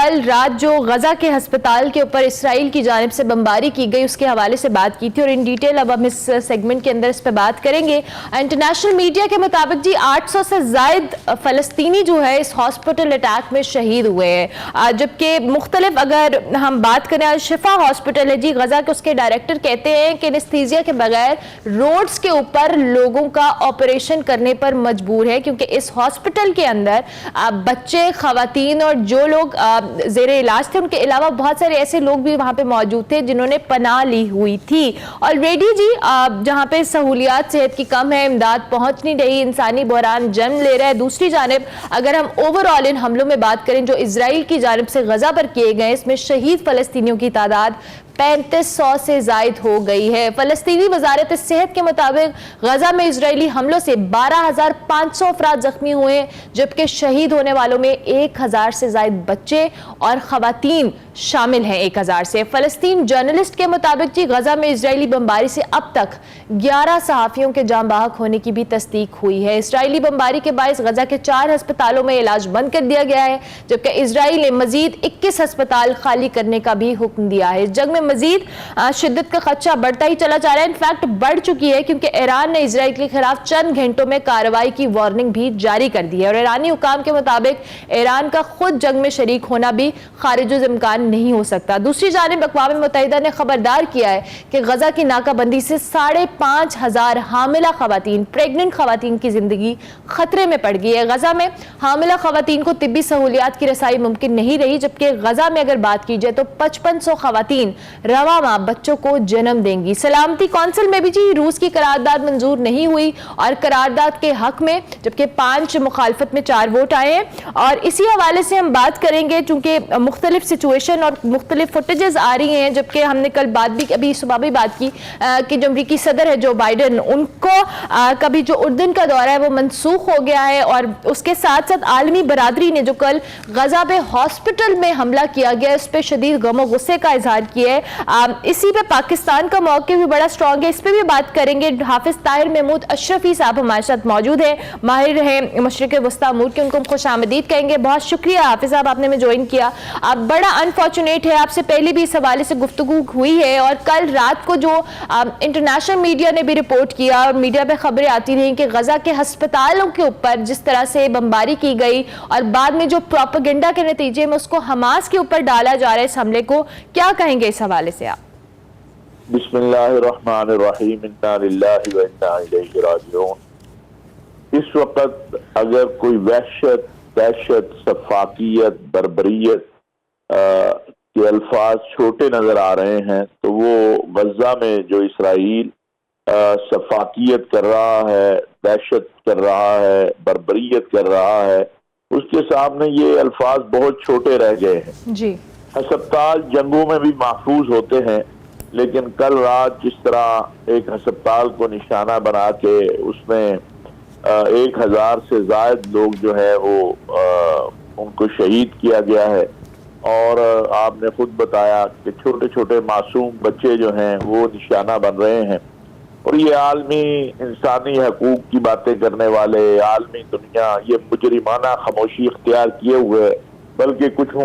کل رات جو غزہ کے ہسپتال کے اوپر اسرائیل کی جانب سے بمباری کی گئی اس کے حوالے سے بات کی تھی، اور ان ڈیٹیل اب ہم اس سیگمنٹ کے اندر اس پہ بات کریں گے۔ انٹرنیشنل میڈیا کے مطابق جی 800 سے زائد فلسطینی جو ہے اس ہاسپٹل اٹیک میں شہید ہوئے ہیں، جبکہ مختلف اگر ہم بات کریں شفا ہاسپٹل ہے جی غزہ کے، اس کے ڈائریکٹر کہتے ہیں کہ انستھیزیا کے بغیر روڈز کے اوپر لوگوں کا آپریشن کرنے پر مجبور ہے، کیونکہ اس ہاسپٹل کے اندر بچے، خواتین اور جو لوگ زیر علاج تھے ان کے علاوہ بہت سارے ایسے لوگ بھی وہاں پہ موجود تھے جنہوں نے پناہ لی ہوئی تھی۔ آلریڈی جی جہاں پہ سہولیات صحت کی کم ہے، امداد پہنچ نہیں رہی، انسانی بحران جنم لے رہا ہے۔ دوسری جانب اگر ہم اوورآل ان حملوں میں بات کریں جو اسرائیل کی جانب سے غزہ پر کیے گئے، اس میں شہید فلسطینیوں کی تعداد 3500 سے زائد ہو گئی ہے۔ فلسطینی وزارت صحت کے مطابق غزہ میں اسرائیلی حملوں سے 12500 افراد زخمی ہوئے، جبکہ شہید ہونے والوں میں 1000 سے زائد بچے اور خواتین شامل ہیں 1000 سے۔ فلسطین جرنلسٹ کے مطابق جی غزہ میں اسرائیلی بمباری سے اب تک 11 صحافیوں کے جاں بحق ہونے کی بھی تصدیق ہوئی ہے۔ اسرائیلی بمباری کے باعث غزہ کے 4 ہسپتالوں میں علاج بند کر دیا گیا ہے، جبکہ اسرائیل نے مزید 21 ہسپتال خالی کرنے کا بھی حکم دیا ہے۔ اس جنگ میں مزید شدت کا خدشہ بڑھتا ہی چلا جا رہا ہے، انفیکٹ بڑھ چکی ہے، کیونکہ ایران نے اسرائیل کے خلاف چند گھنٹوں میں کارروائی کی وارننگ بھی جاری کر دی ہے، اور ایرانی حکام کے مطابق ایران کا خود جنگ میں شریک ہونا بھی خارج الامکان نہیں ہو سکتا۔ دوسری جانب اقوام متحدہ نے خبردار کیا ہے کہ غزہ کی ناکہ بندی سے 5500 حاملہ خواتین، پریگننٹ خواتین کی زندگی خطرے میں پڑ گئی ہے۔ غزہ میں حاملہ خواتین کو طبی سہولیات کی رسائی ممکن نہیں رہی، جبکہ غزہ میں اگر بات کی جائے تو 5500 خواتین رواں ماہ بچوں کو جنم دیں گی۔ سلامتی کونسل میں بھی جی روس کی قرارداد منظور نہیں ہوئی، اور قرارداد کے حق میں جبکہ 5 مخالفت میں 4 ووٹ آئے ہیں۔ اور اسی حوالے سے ہم بات کریں گے چونکہ مختلف سچویشن اور مختلف فوٹیجز آ رہی ہیں، جبکہ ہم نے کل بات بھی ابھی صبح بھی بات کی کہ جو امریکی صدر ہے جو بائیڈن، ان کو کبھی جو اردن کا دورہ ہے وہ منسوخ ہو گیا ہے، اور اس کے ساتھ ساتھ عالمی برادری نے جو کل غزہ پہ ہاسپٹل میں حملہ کیا گیا اس پہ شدید غم و غصے کا اظہار کیا ہے۔ اسی پہ پاکستان کا موقع بھی بڑا سٹرونگ ہے، اس پہ بھی بات کریں گے۔ حافظ طاہر محمود اشرفی صاحب ہمارے ساتھ موجود ہیں، ماہر ہیں مشرق وسطی امور کے، ان کو خوش آمدید کہیں گے۔ بہت شکریہ حافظ صاحب آپ نے ہمیں جوائن کیا۔ بڑا انفارچونیٹ ہے، آپ سے پہلے بھی اس حوالے سے گفتگو ہوئی ہے، اور کل رات کو جو انٹرنیشنل میڈیا نے بھی رپورٹ کیا اور میڈیا پہ خبریں آتی رہیں کہ غزہ کے ہسپتالوں کے اوپر جس طرح سے بمباری کی گئی اور بعد میں جو پروپیگنڈا کے نتیجے میں اس کو حماس کے اوپر ڈالا جا رہا ہے اس حملے کو، کیا کہیں گے اس حوالے سے آپ؟ بسم اللہ الرحمن الرحیم، انا للہ و انا الیہ راجعون۔ اس وقت اگر کوئی وحشت، دہشت، سفاکیت، بربریت کے الفاظ چھوٹے نظر آ رہے ہیں تو وہ غزہ میں جو اسرائیل سفاکیت کر رہا ہے، دہشت کر رہا ہے، بربریت کر رہا ہے، اس کے سامنے یہ الفاظ بہت چھوٹے رہ گئے ہیں۔ جی ہسپتال جنگوں میں بھی محفوظ ہوتے ہیں، لیکن کل رات جس طرح ایک ہسپتال کو نشانہ بنا کے اس میں 1000 سے زائد لوگ جو ہے وہ ان کو شہید کیا گیا ہے، اور آپ نے خود بتایا کہ چھوٹے چھوٹے معصوم بچے جو ہیں وہ نشانہ بن رہے ہیں، اور یہ عالمی انسانی حقوق کی باتیں کرنے والے عالمی دنیا یہ مجرمانہ خاموشی اختیار کیے ہوئے، بلکہ کچھ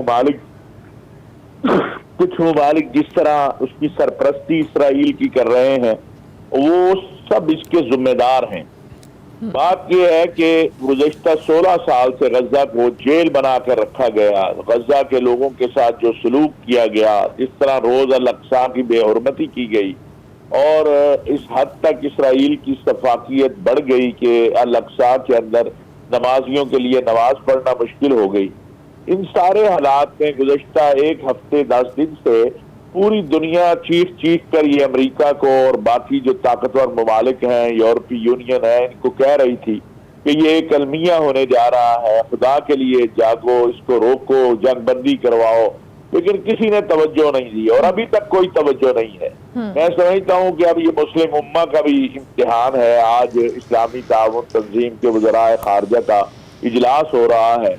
ممالک جس طرح اس کی سرپرستی اسرائیل کی کر رہے ہیں وہ سب اس کے ذمہ دار ہیں۔ بات یہ ہے کہ گزشتہ 16 سال سے غزہ کو جیل بنا کر رکھا گیا، غزہ کے لوگوں کے ساتھ جو سلوک کیا گیا، جس طرح روز الاقصی کی بے حرمتی کی گئی، اور اس حد تک اسرائیل کی سفاکیت بڑھ گئی کہ الاقصی کے اندر نمازیوں کے لیے نماز پڑھنا مشکل ہو گئی۔ ان سارے حالات میں گزشتہ 1 ہفتے 10 دن سے پوری دنیا چیخ کر یہ امریکہ کو اور باقی جو طاقتور ممالک ہیں، یورپی یونین ہے، ان کو کہہ رہی تھی کہ یہ ایک المیہ ہونے جا رہا ہے، خدا کے لیے جاگو، اس کو روکو، جنگ بندی کرواؤ، لیکن کسی نے توجہ نہیں دی، اور ابھی تک کوئی توجہ نہیں ہے۔ میں سمجھتا ہوں کہ اب یہ مسلم امہ کا بھی امتحان ہے۔ آج اسلامی تعاون تنظیم کے وزرائے خارجہ کا اجلاس ہو رہا ہے،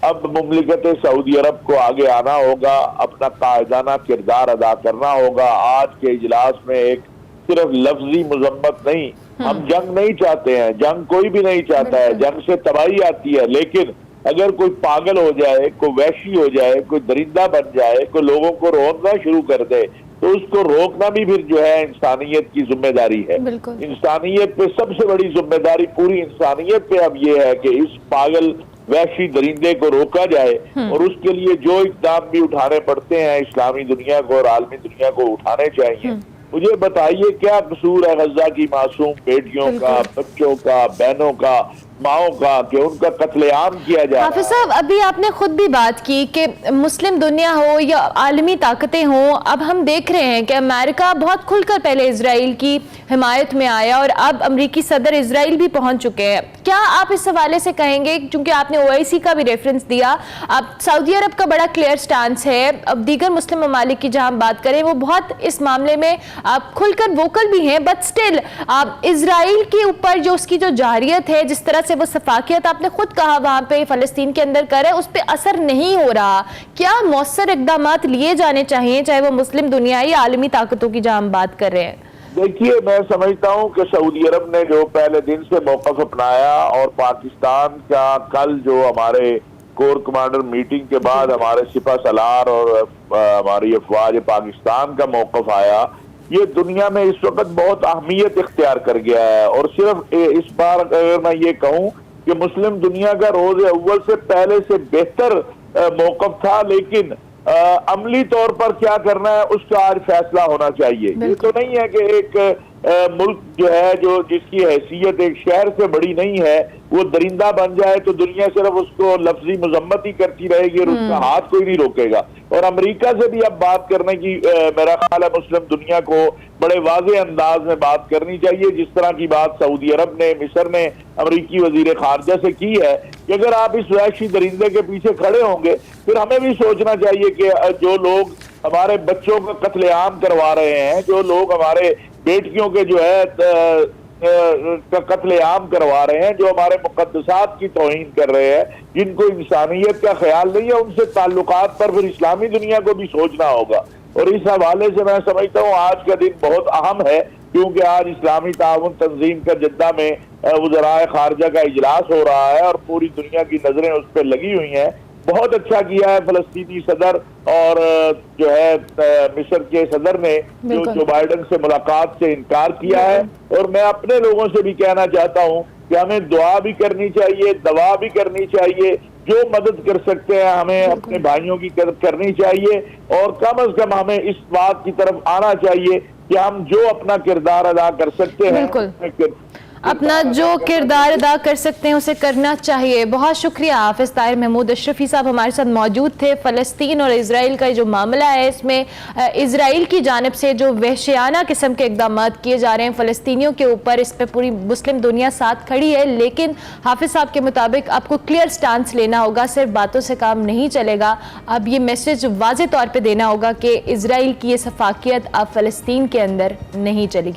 اب مملکت سعودی عرب کو آگے آنا ہوگا، اپنا قائدانہ کردار ادا کرنا ہوگا۔ آج کے اجلاس میں ایک صرف لفظی مذمت نہیں، ہم جنگ نہیں چاہتے ہیں، جنگ کوئی بھی نہیں چاہتا ہے، جنگ سے تباہی آتی ہے، لیکن اگر کوئی پاگل ہو جائے، کوئی وحشی ہو جائے، کوئی درندہ بن جائے، کوئی لوگوں کو روکنا شروع کر دے، تو اس کو روکنا بھی پھر جو ہے انسانیت کی ذمہ داری ہے۔ بالکل انسانیت پہ سب سے بڑی ذمہ داری پوری انسانیت پہ اب یہ ہے کہ اس پاگل وحشی درندے کو روکا جائے، اور اس کے لیے جو اقدام بھی اٹھانے پڑتے ہیں اسلامی دنیا کو اور عالمی دنیا کو اٹھانے چاہیے۔ مجھے بتائیے کیا قصور ہے غزہ کی معصوم بیٹیوں کا، بچوں کا، بہنوں کا، ماؤں کا، کہ ان کا قتل عام کیا جائے؟ حافظ صاحب، ابھی آپ نے خود بھی بات کی کہ مسلم دنیا ہو یا عالمی طاقتیں ہوں، اب ہم دیکھ رہے ہیں کہ امریکہ بہت کھل کر پہلے اسرائیل کی حمایت میں آیا، اور اب امریکی صدر اسرائیل بھی پہنچ چکے ہیں۔ کیا آپ اس حوالے سے کہیں گے، چونکہ آپ نے OIC کا بھی ریفرنس دیا، اب سعودی عرب کا بڑا کلیئر سٹانس ہے، اب دیگر مسلم ممالک کی جہاں ہم بات کریں وہ بہت اس معاملے میں آپ کھل کر ووکل بھی ہیں، بٹ سٹل اسرائیل کے اوپر جو اس کی جو جارحیت ہے، جس طرح سے وہ سفاکیت آپ نے خود کہا وہاں پہ فلسطین کے اندر کرے، اس پہ اثر نہیں ہو رہا۔ کیا مؤثر اقدامات لیے جانے چاہیے، چاہے وہ مسلم دنیا یا عالمی طاقتوں کی جہاں ہم بات کر رہے ہیں؟ دیکھیے، میں سمجھتا ہوں کہ سعودی عرب نے جو پہلے دن سے موقف اپنایا، اور پاکستان کا کل جو ہمارے کور کمانڈر میٹنگ کے بعد ہمارے سپہ سالار اور ہماری افواج پاکستان کا موقف آیا، یہ دنیا میں اس وقت بہت اہمیت اختیار کر گیا ہے۔ اور صرف اس بار اگر میں یہ کہوں کہ مسلم دنیا کا روز اول سے پہلے سے بہتر موقف تھا، لیکن عملی طور پر کیا کرنا ہے اس کا آج فیصلہ ہونا چاہیے۔ یہ تو نہیں ہے کہ ایک ملک جو ہے جس کی حیثیت ایک شہر سے بڑی نہیں ہے، وہ درندہ بن جائے تو دنیا صرف اس کو لفظی مذمت ہی کرتی رہے گی اور اس کا ہاتھ کوئی نہیں روکے گا۔ اور امریکہ سے بھی اب بات کرنے کی میرا خیال ہے مسلم دنیا کو بڑے واضح انداز میں بات کرنی چاہیے، جس طرح کی بات سعودی عرب نے، مصر نے امریکی وزیر خارجہ سے کی ہے، کہ اگر آپ اس وحشی درندے کے پیچھے کھڑے ہوں گے، پھر ہمیں بھی سوچنا چاہیے کہ جو لوگ ہمارے بچوں کا قتل عام کروا رہے ہیں، جو لوگ ہمارے بیٹیوں کے جو ہے قتل عام کروا رہے ہیں، جو ہمارے مقدسات کی توہین کر رہے ہیں، جن کو انسانیت کا خیال نہیں ہے، ان سے تعلقات پر پھر اسلامی دنیا کو بھی سوچنا ہوگا۔ اور اس حوالے سے میں سمجھتا ہوں آج کا دن بہت اہم ہے، کیونکہ آج اسلامی تعاون تنظیم کا جدہ میں وزرائے خارجہ کا اجلاس ہو رہا ہے، اور پوری دنیا کی نظریں اس پہ لگی ہوئی ہیں۔ بہت اچھا کیا ہے فلسطینی صدر اور جو ہے مصر کے صدر نے جو بائیڈن سے ملاقات سے انکار کیا ہے، اور میں اپنے لوگوں سے بھی کہنا چاہتا ہوں کہ ہمیں دعا بھی کرنی چاہیے، دوا بھی کرنی چاہیے، جو مدد کر سکتے ہیں ہمیں اپنے بھائیوں کی کرنی چاہیے، اور کم از کم ہمیں اس بات کی طرف آنا چاہیے کہ ہم جو اپنا کردار ادا کر سکتے ہیں اپنا جو کردار ادا کر سکتے ہیں اسے کرنا چاہیے۔ بہت شکریہ حافظ طاہر محمود اشرفی صاحب ہمارے ساتھ موجود تھے۔ فلسطین اور اسرائیل کا جو معاملہ ہے، اس میں اسرائیل کی جانب سے جو وحشیانہ قسم کے اقدامات کیے جا رہے ہیں فلسطینیوں کے اوپر، اس پہ پوری مسلم دنیا ساتھ کھڑی ہے، لیکن حافظ صاحب کے مطابق آپ کو کلیئر سٹانس لینا ہوگا، صرف باتوں سے کام نہیں چلے گا۔ اب یہ میسج واضح طور پہ دینا ہوگا کہ اسرائیل کی یہ سفاکیت اب فلسطین کے اندر نہیں چلے گی۔